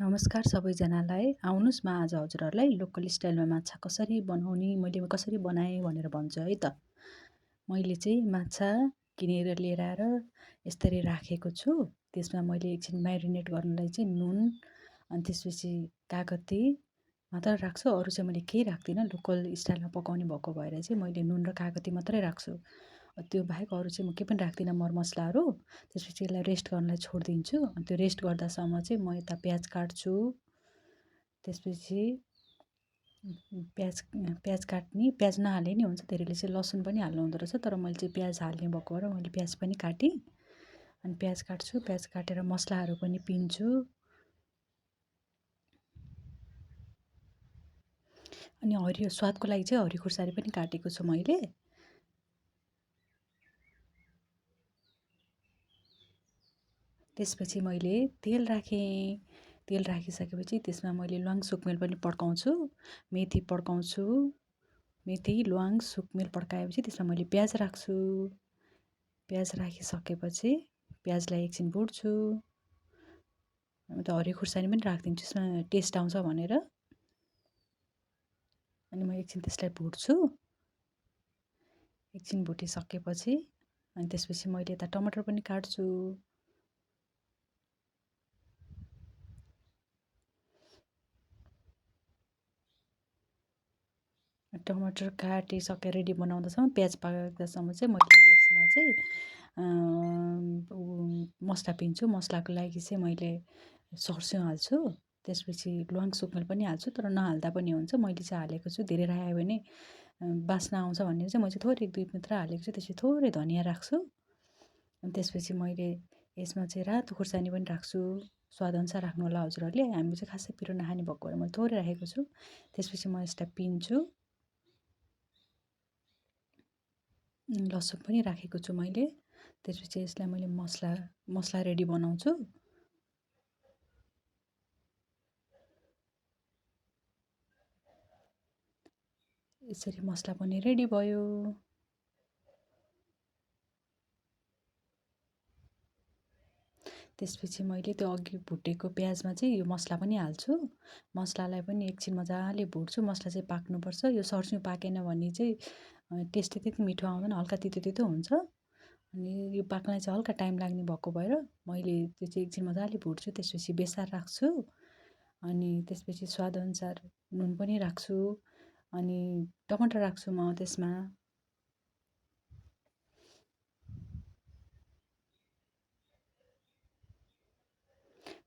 नमस्कार सबैजनालाई। आउनुहोस् म आज हजुरहरूलाई लोकल स्टाइलमा माछा कसरी बनाउने, मैले कसरी बनाएँ भनेर भन्छु है त। मैले चाहिँ माछा किनेर लिएर आएर यसरी राखेको छु। त्यसमा मैले एकछिन म्यारिनेट गर्नलाई चाहिँ नुन अनि त्यसपछि कागती मात्र राख्छु। अरू चाहिँ मैले केही राख्दिनँ। लोकल स्टाइलमा पकाउने भएको भएर चाहिँ मैले नुन र कागती मात्रै राख्छु। त्यो बाहेक अरू चाहिँ म केही पनि राख्दिनँ मरमसलाहरू। त्यसपछि यसलाई रेस्ट गर्नलाई छोडिदिन्छु। अनि त्यो रेस्ट गर्दासम्म चाहिँ म यता प्याज काट्छु। त्यसपछि प्याज काट्ने, प्याज नहाले नि हुन्छ, धेरैले चाहिँ लसुन पनि हाल्नु हुँदो रहेछ, तर मैले चाहिँ प्याज हाल्ने भएको भएर मैले प्याज पनि काटेँ। अनि प्याज काट्छु, प्याज काटेर मसलाहरू पनि पिन्छु। अनि हरियो स्वादको लागि चाहिँ हरियो खुर्सानी पनि काटेको छु मैले। त्यसपछि मैले तेल राखेँ। तेल राखिसकेपछि त्यसमा मैले ल्वाङ सुकमेल पनि पड्काउँछु, मेथी पड्काउँछु। मेथी ल्वाङ सुकमेल पड्काएपछि त्यसमा मैले प्याज राख्छु। प्याज राखिसकेपछि प्याजलाई एकछिन भुट्छु। हरियो खुर्सानी पनि राखिदिन्छु यसमा टेस्ट आउँछ भनेर। अनि म एकछिन त्यसलाई भुट्छु। एकछिन भुटिसकेपछि अनि त्यसपछि मैले यता टमाटर पनि काट्छु। टमाटर काटिसकेर रेडी बनाउँदासम्म, प्याज पाक्दासम्म चाहिँ मैले यसमा चाहिँ मसला पिन्छु। मसलाको लागि चाहिँ मैले सर्स्यौँ हाल्छु। त्यसपछि ल्वाङ सुकमेल पनि हाल्छु, तर नहाल्दा पनि हुन्छ। मैले चाहिँ हालेको छु, धेरै राख्यो भने बास्ना आउँछ भनेर चाहिँ मैले चाहिँ थोरै 1-2 मात्र हालेको छु। त्यसपछि थोरै धनिया राख्छु। अनि त्यसपछि मैले यसमा चाहिँ रातो खुर्सानी पनि राख्छु। स्वादअनुसार राख्नु होला हजुरहरूले। हामी चाहिँ खासै पिरो नखाने भएको भएर मैले थोरै राखेको छु। त्यसपछि म यसलाई पिन्छु। लसुन पनि राखेको छु मैले। त्यसपछि यसलाई मैले मसला रेडी बनाउँछु। यसरी मसला पनि रेडी भयो। त्यसपछि मैले त्यो अघि भुटेको प्याजमा चाहिँ यो मसला पनि हाल्छु। मसलालाई पनि एकछिन मजाले भुट्छु। मसला चाहिँ पाक्नुपर्छ। यो सर्स्यौँ पाकेन भने चाहिँ टेस्ट त्यति मिठो आउँदैन, हल्का तितो तितो हुन्छ। अनि यो पाक्नलाई चाहिँ हल्का टाइम लाग्ने भएको भएर मैले त्यो चाहिँ एकछिन मजाले भुट्छु। त्यसपछि बेसार राख्छु। अनि त्यसपछि स्वादअनुसार नुन पनि राख्छु। अनि टमाटर राख्छु म त्यसमा।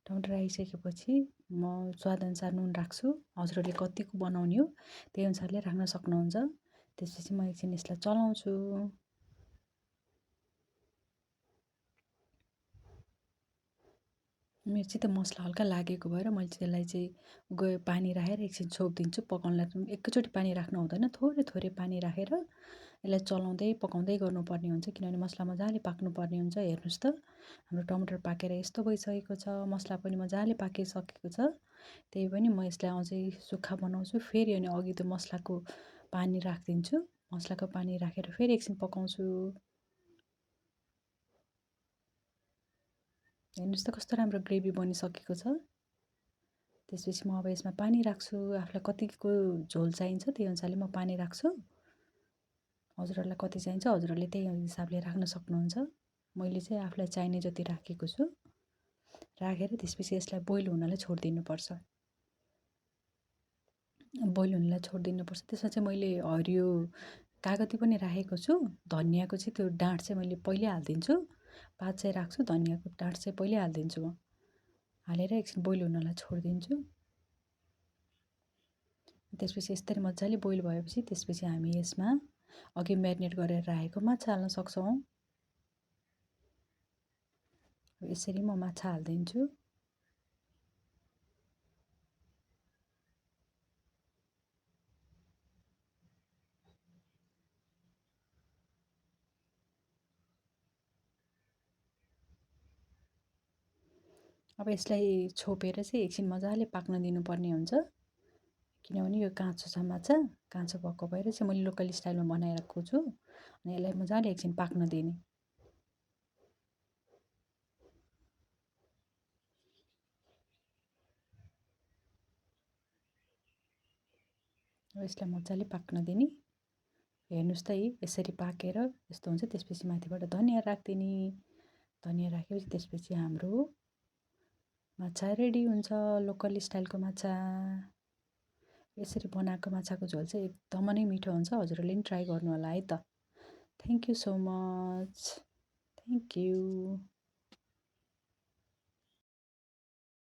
टमाटर राखिसकेपछि म स्वादअनुसार नुन राख्छु। हजुरहरूले कतिको बनाउने हो त्यही अनुसारले राख्न सक्नुहुन्छ। त्यसपछि म एकछिन यसलाई चलाउँछु। मेरो चाहिँ त्यो मसला हल्का लागेको भएर मैले त्यसलाई चाहिँ पानी राखेर एकछिन छोपिदिन्छु। पकाउनलाई एकैचोटि पानी राख्नु हुँदैन, थोरै थोरै पानी राखेर यसलाई चलाउँदै पकाउँदै गर्नुपर्ने हुन्छ, किनभने मसला मजाले पाक्नुपर्ने हुन्छ। हेर्नुहोस् त, हाम्रो टमाटर पाकेर यस्तो भइसकेको छ। मसला पनि मजाले पाकिसकेको छ। त्यही पनि म यसलाई अझै सुक्खा बनाउँछु। फेरि अनि अघि त्यो मसलाको पानी राखिदिन्छु। मसलाको पानी राखेर फेरि एकछिन पकाउँछु। हेर्नुहोस् त कस्तो राम्रो ग्रेभी बनिसकेको छ। त्यसपछि म अब यसमा पानी राख्छु। आफूलाई कतिको झोल चाहिन्छ त्यही अनुसारले म पानी राख्छु। हजुरहरूलाई कति चाहिन्छ हजुरहरूले त्यही हिसाबले राख्न सक्नुहुन्छ। मैले चाहिँ आफूलाई चाहिने जति राखेको छु। राखेर त्यसपछि यसलाई बोइल हुनलाई छोडिदिनुपर्छ। बोइल हुनलाई छोडिदिनुपर्छ। त्यसमा चाहिँ मैले हरियो कागती पनि राखेको छु। धनियाको चाहिँ त्यो डाँठ चाहिँ मैले पहिल्यै हालिदिन्छु। पात चाहिँ राख्छु, धनियाको डाँठ चाहिँ पहिल्यै हालिदिन्छु म। हालेर एकछिन बोइल हुनलाई छोडिदिन्छु। त्यसपछि यसरी मजाले बोइल भएपछि त्यसपछि हामी यसमा अघि म्यारिनेट गरेर राखेको माछा हाल्न सक्छौँ। यसरी म माछा हालिदिन्छु। अब यसलाई छोपेर चाहिँ एकछिन मजाले पाक्न दिनुपर्ने हुन्छ, किनभने यो काँचो छ माछा। काँचो भएको भएर चाहिँ मैले लोकल स्टाइलमा बनाइरहेको छु। अनि यसलाई मजाले एकछिन पाक्न दिने। अब यसलाई मजाले पाक्न दिने। हेर्नुहोस् त है यसरी पाकेर यस्तो हुन्छ। त्यसपछि माथिबाट धनियाँ राखिदिने। धनियाँ राखेपछि त्यसपछि हाम्रो माछा रेडी हुन्छ, लोकल स्टाइलको माछा। यसरी बनाएको माछाको झोल चाहिँ एकदमै नै मिठो हुन्छ। हजुरहरूले पनि ट्राई गर्नु होला है त। Thank you so much. Thank you.